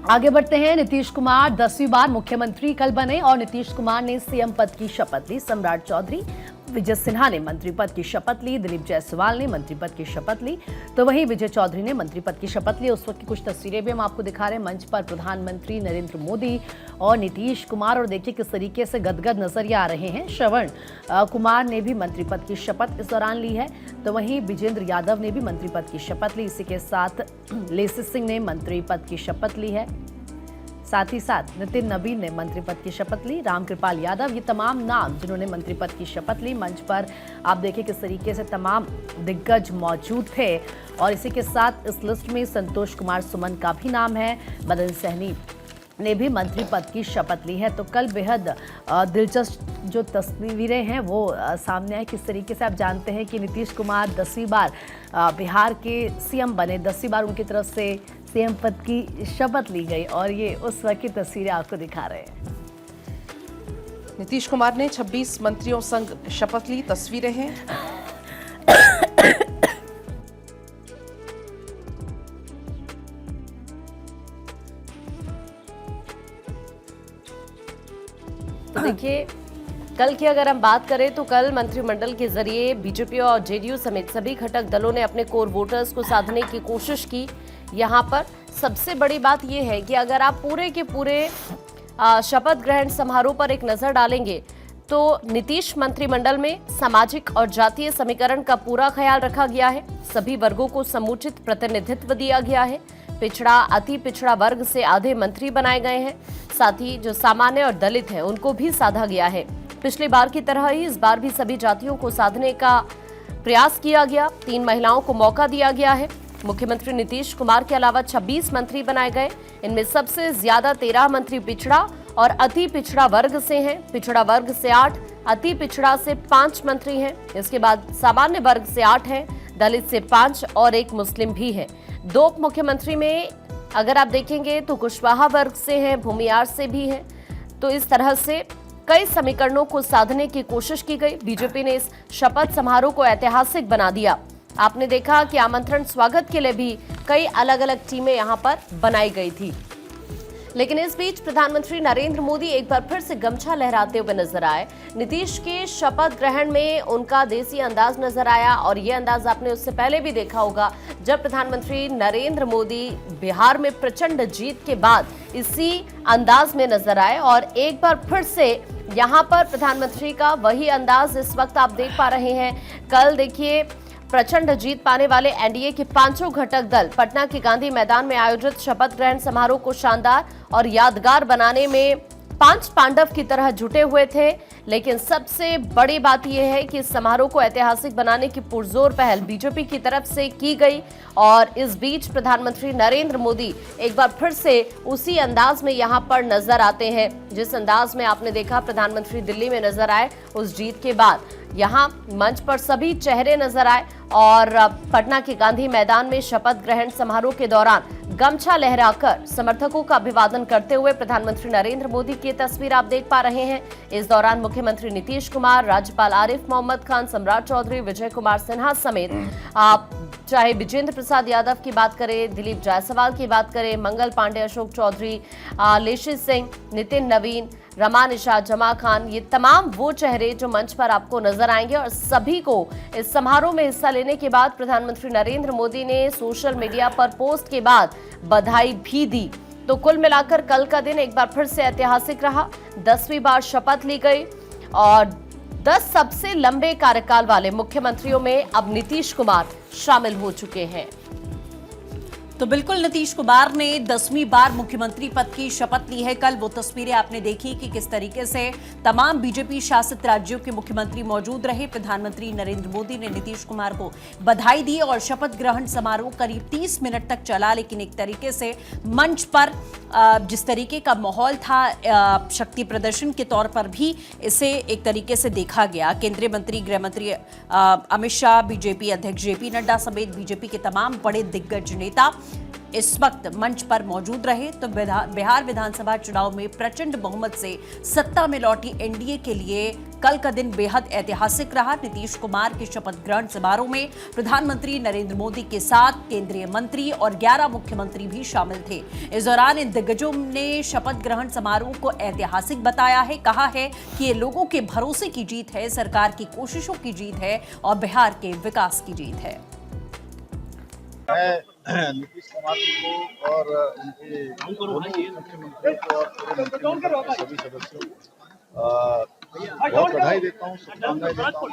आगे बढ़ते हैं। नीतीश कुमार 10वीं बार मुख्यमंत्री कल बने और नीतीश कुमार ने सीएम पद की शपथ ली। सम्राट चौधरी, विजय सिन्हा ने मंत्री पद की शपथ ली, दिलीप जायसवाल ने मंत्री पद की शपथ ली, तो वहीं विजय चौधरी ने मंत्री पद की शपथ ली। उस वक्त की कुछ तस्वीरें भी हम आपको दिखा रहे हैं। मंच पर प्रधानमंत्री नरेंद्र मोदी और नीतीश कुमार, और देखिए किस तरीके से गदगद नजर आ रहे हैं। श्रवण कुमार ने भी मंत्री पद की शपथ इस दौरान ली है, तो वहीं विजेंद्र यादव ने भी मंत्री पद की शपथ ली। इसी के साथ लेसी सिंह ने मंत्री पद की शपथ ली है। साथ ही साथ नितिन नवीन ने मंत्री पद की शपथ ली, रामकृपाल यादव, ये तमाम नाम जिन्होंने मंत्री पद की शपथ ली। मंच पर आप देखिए किस तरीके से तमाम दिग्गज मौजूद थे। और इसी के साथ इस लिस्ट में संतोष कुमार सुमन का भी नाम है। मदन सहनी ने भी मंत्री पद की शपथ ली है। तो कल बेहद दिलचस्प जो तस्वीरें हैं वो सामने आए। किस तरीके से आप जानते हैं कि नीतीश कुमार 10वीं बार बिहार के सीएम बने, 10वीं बार उनकी तरफ से सीएम पद की शपथ ली गई, और ये उस वक्त की तस्वीरें आपको दिखा रहे हैं। नीतीश कुमार ने 26 मंत्रियों संग शपथ ली, तस्वीरें हैं। तो देखिए, कल की अगर हम बात करें तो कल मंत्रिमंडल के जरिए बीजेपी और जेडीयू समेत सभी घटक दलों ने अपने कोर वोटर्स को साधने की कोशिश की। यहाँ पर सबसे बड़ी बात यह है कि अगर आप पूरे के पूरे शपथ ग्रहण समारोह पर एक नजर डालेंगे तो नीतीश मंत्रिमंडल में सामाजिक और जातीय समीकरण का पूरा ख्याल रखा गया है। सभी वर्गों को समुचित प्रतिनिधित्व दिया गया है। पिछड़ा, अति पिछड़ा वर्ग से आधे मंत्री बनाए गए हैं। साथ ही जो सामान्य और दलित हैं उनको भी साधा गया है। पिछली बार की तरह ही इस बार भी सभी जातियों को साधने का प्रयास किया गया। 3 महिलाओं को मौका दिया गया है। मुख्यमंत्री नीतीश कुमार के अलावा 26 मंत्री बनाए गए। इनमें सबसे ज्यादा 13 मंत्री पिछड़ा और अति पिछड़ा वर्ग से हैं। पिछड़ा वर्ग से 8, अति पिछड़ा से 5 मंत्री हैं। इसके बाद सामान्य वर्ग से 8 हैं, दलित से 5 और 1 मुस्लिम भी है। 2 उप मुख्यमंत्री में अगर आप देखेंगे तो कुशवाहा वर्ग से हैं, भूमियार से भी हैं। तो इस तरह से कई समीकरणों को साधने की कोशिश की गई। बीजेपी ने इस शपथ समारोह को ऐतिहासिक बना दिया। आपने देखा कि आमंत्रण स्वागत के लिए भी कई अलग अलग टीमें यहां पर बनाई गई थी। लेकिन इस बीच प्रधानमंत्री नरेंद्र मोदी एक बार फिर से गमछा लहराते हुए नजर आए। नीतीश के शपथ ग्रहण में उनका देसी अंदाज नजर आया, और ये अंदाज आपने उससे पहले भी देखा होगा जब प्रधानमंत्री नरेंद्र मोदी बिहार में प्रचंड जीत के बाद इसी अंदाज में नजर आए। और एक बार फिर से यहाँ पर प्रधानमंत्री का वही अंदाज इस वक्त आप देख पा रहे हैं। कल देखिए, प्रचंड जीत पाने वाले एनडीए के 5 घटक दल पटना के गांधी मैदान में आयोजित शपथ ग्रहण समारोह को शानदार और यादगार बनाने में 5 पांडव की तरह जुटे हुए थे। लेकिन सबसे बड़ी बात यह है कि इस समारोह को ऐतिहासिक बनाने की पुरजोर पहल बीजेपी की तरफ से की गई। और इस बीच प्रधानमंत्री नरेंद्र मोदी एक बार फिर से उसी अंदाज में यहां पर नजर आते हैं जिस अंदाज में आपने देखा प्रधानमंत्री दिल्ली में नजर आए उस जीत के बाद। यहां मंच पर सभी चेहरे नजर आए और पटना के गांधी मैदान में शपथ ग्रहण समारोह के दौरान गमछा लहराकर समर्थकों का अभिवादन करते हुए प्रधानमंत्री नरेंद्र मोदी की तस्वीर आप देख पा रहे हैं। इस दौरान मुख्यमंत्री नीतीश कुमार, राज्यपाल आरिफ मोहम्मद खान, सम्राट चौधरी, विजय कुमार सिन्हा समेत आप चाहे विजेंद्र प्रसाद यादव की बात करें, दिलीप जायसवाल की बात करें, मंगल पांडे, अशोक चौधरी, लेशी सिंह, नितिन नवीन, रमा निषाद, जमा खान, ये तमाम वो चेहरे जो मंच पर आपको नजर आएंगे। और सभी को इस समारोह में हिस्सा लेने के बाद प्रधानमंत्री नरेंद्र मोदी ने सोशल मीडिया पर पोस्ट के बाद बधाई भी दी। तो कुल मिलाकर कल का दिन एक बार फिर से ऐतिहासिक रहा। 10वीं बार शपथ ली गई और 10 सबसे लंबे कार्यकाल वाले मुख्यमंत्रियों में अब नीतीश कुमार शामिल हो चुके हैं। तो बिल्कुल नीतीश कुमार ने 10वीं बार मुख्यमंत्री पद की शपथ ली है। कल वो तस्वीरें आपने देखी कि किस तरीके से तमाम बीजेपी शासित राज्यों के मुख्यमंत्री मौजूद रहे। प्रधानमंत्री नरेंद्र मोदी ने नीतीश कुमार को बधाई दी और शपथ ग्रहण समारोह करीब 30 मिनट तक चला। लेकिन एक तरीके से मंच पर जिस तरीके का माहौल था, शक्ति प्रदर्शन के तौर पर भी इसे एक तरीके से देखा गया। केंद्रीय मंत्री, गृह मंत्री अमित शाह, बीजेपी अध्यक्ष जेपी नड्डा समेत बीजेपी के तमाम बड़े दिग्गज नेता इस वक्त मंच पर मौजूद रहे। तो बिहार विधानसभा चुनाव में प्रचंड बहुमत से सत्ता में लौटी एनडीए के लिए कल का दिन बेहद ऐतिहासिक रहा। नीतीश कुमार के शपथ ग्रहण समारोह में प्रधानमंत्री नरेंद्र मोदी के साथ केंद्रीय मंत्री और 11 मुख्यमंत्री भी शामिल थे। इस दौरान इन दिग्गजों ने शपथ ग्रहण समारोह को ऐतिहासिक बताया है। कहा है कि ये लोगों के भरोसे की जीत है, सरकार की कोशिशों की जीत है और बिहार के विकास की जीत है। मैं नीतीश कुमार जी को और उनके दोनों मुख्यमंत्रियों को और पूरे मंत्रिमंडल के सभी सदस्यों को बहुत बधाई देता हूँ, शुभकामनाएं देता हूँ।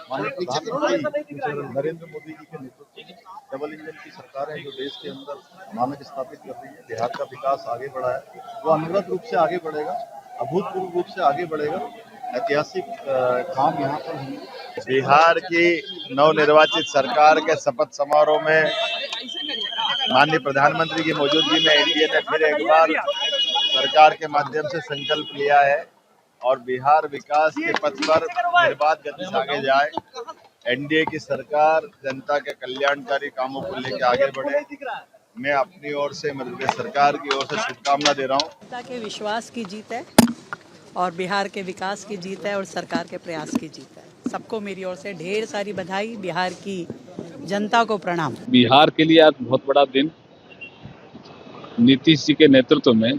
माननीय प्रधानमंत्री नरेंद्र मोदी जी के नेतृत्व में डबल इंजन की सरकार है जो देश के अंदर मानक स्थापित कर रही है। बिहार का विकास आगे बढ़ा है, वो अनवरत रूप से आगे बढ़ेगा, अभूतपूर्व रूप से आगे बढ़ेगा। ऐतिहासिक काम यहाँ पर हुई। बिहार की नवनिर्वाचित सरकार के शपथ समारोह में माननीय प्रधानमंत्री की मौजूदगी में एनडीए ने फिर एक बार सरकार के माध्यम से संकल्प लिया है और बिहार विकास के पथ पर निर्बाध गति से आगे जाए। एनडीए की सरकार जनता के कल्याणकारी कामों को लेकर आगे बढ़े। मैं अपनी ओर से मध्य प्रदेश सरकार की ओर से शुभकामना दे रहा हूँ। जनता के विश्वास की जीत है और बिहार के विकास की जीत है और सरकार के प्रयास की जीत है। सबको मेरी ओर से ढेर सारी बधाई, बिहार की जनता को प्रणाम। बिहार के लिए आज बहुत बड़ा दिन। नीतीश जी के नेतृत्व में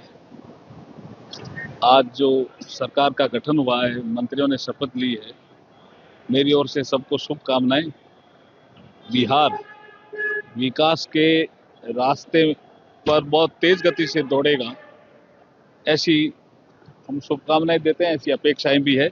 आज जो सरकार का गठन हुआ है, मंत्रियों ने शपथ ली है, मेरी ओर से सबको शुभकामनाएं। बिहार विकास के रास्ते पर बहुत तेज गति से दौड़ेगा, ऐसी हम शुभकामनाएं देते हैं, ऐसी अपेक्षाएं भी है।